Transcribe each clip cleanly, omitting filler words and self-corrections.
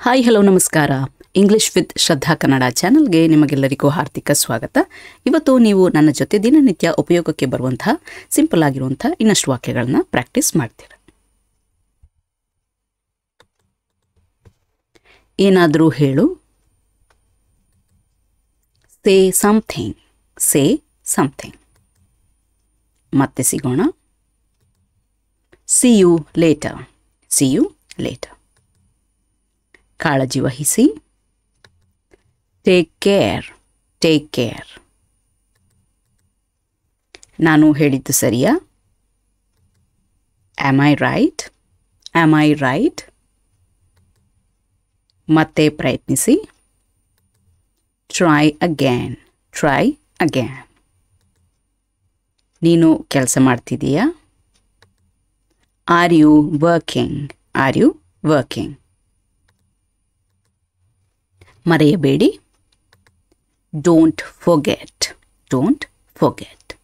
Hi hello ನಮಸ್ಕಾರ. English with ಶ್ರದ್ಧಾ ಕನ್ನಡ ಚಾನಲ್ಗೆ ನಿಮಗೆಲ್ಲರಿಗೂ ಹಾರ್ದಿಕ ಸ್ವಾಗತ. ಇವತ್ತು ನೀವು ನನ್ನ ಜೊತೆ ದಿನನಿತ್ಯ ಉಪಯೋಗಕ್ಕೆ ಬರುವಂತಹ ಸಿಂಪಲ್ ಆಗಿರುವಂತಹ ಇನ್ನಷ್ಟು ವಾಕ್ಯಗಳನ್ನು ಪ್ರಾಕ್ಟೀಸ್ ಮಾಡ್ತೀರಾ. ಏನಾದರೂ ಹೇಳು. Say something. Say something. ಮತ್ತೆ ಸಿಗೋಣ. See you later. See you later. ಕಾಳಜಿ ವಹಿಸಿ. Take care. Take care. ನಾನು ಹೇಳಿದ್ದು ಸರಿಯಾ? Am I right? Am I right? ಮತ್ತೆ ಪ್ರಯತ್ನಿಸಿ. Try again. Try again. ನೀನು ಕೆಲಸ ಮಾಡ್ತಿದ್ದೀಯಾ? Are you working? Are you working? ಮರೆಯಬೇಡಿ. Don't forget. Don't forget.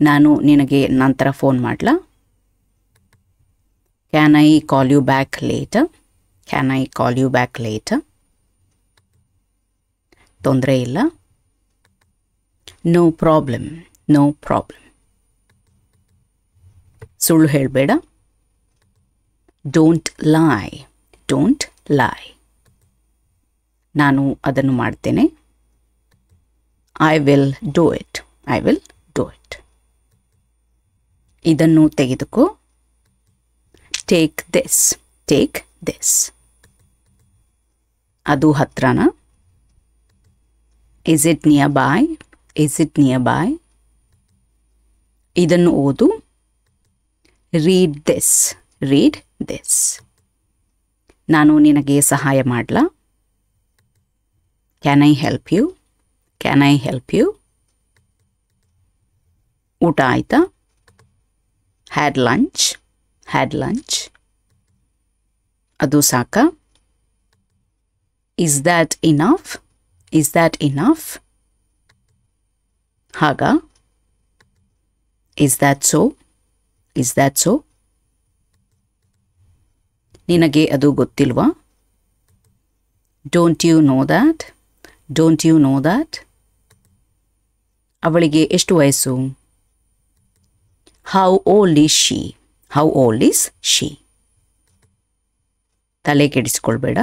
ನಾನು ನಿನಗೆ ನಂತರ ಫೋನ್ ಮಾಡಲಾ? Can I call you back later? Can I call you back later? ತೊಂದರೆ ಇಲ್ಲ. No problem. No problem. ಸುಳ್ಳು ಹೇಳಬೇಡ. Don't lie. Don't lie. ನಾನು ಅದನ್ನು ಮಾಡ್ತೇನೆ. I will do it. I will do it. ಇದನ್ನು ತೆಗೆದುಕೋ. Take this. Take this. ಅದು ಹತ್ರನಾ? Is it nearby? Is it nearby? ಇದನ್ನು ಓದು. Read this. Read this. ನಾನು ನಿನಗೆ ಸಹಾಯ ಮಾಡಲಾ? Can I help you? Can I help you? ಊಟ ಆಯ್ತಾ? Had lunch. Had lunch. ಅದು ಸಾಕಾ? Is that enough? Is that enough? ಹಾಗಾ? Is that so? Is that so? ನಿನಗೆ ಅದು ಗೊತ್ತಿಲ್ವಾ? Don't you know that? Don't you know that? ಅವಳಿಗೆ ಎಷ್ಟು ವಯಸ್ಸು? How old is she? How old is she? ತಲೆ ಕೆಡಿಸ್ಕೊಳ್ಬೇಡ.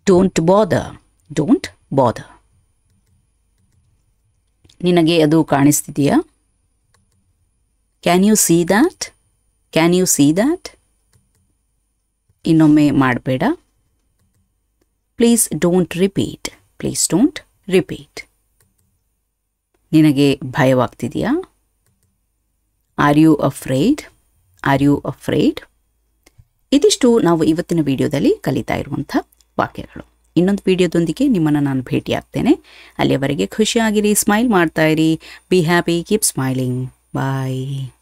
Don't bother. Don't bother. ನಿನಗೆ ಅದು ಕಾಣಿಸ್ತಿದೆಯಾ? Can you see that? Can you see that? ಇನ್ನೊಮ್ಮೆ ಮಾಡಬೇಡ. Please don't repeat. Please don't repeat. ನಿನಗೆ ಭಯವಾಗ್ತಿದೆಯಾ? Are you afraid? Are you afraid? ಇದಿಷ್ಟು ನಾವು ಇವತ್ತಿನ ವಿಡಿಯೋದಲ್ಲಿ ಕಲಿತಾ ಇರುವಂಥ ವಾಕ್ಯಗಳು. ಇನ್ನೊಂದು ವಿಡಿಯೋದೊಂದಿಗೆ ನಿಮ್ಮನ್ನು ನಾನು ಭೇಟಿಯಾಗ್ತೇನೆ. ಅಲ್ಲಿಯವರೆಗೆ ಖುಷಿಯಾಗಿರಿ, ಸ್ಮೈಲ್ ಮಾಡ್ತಾ ಇರಿ. Be happy, keep smiling. Bye.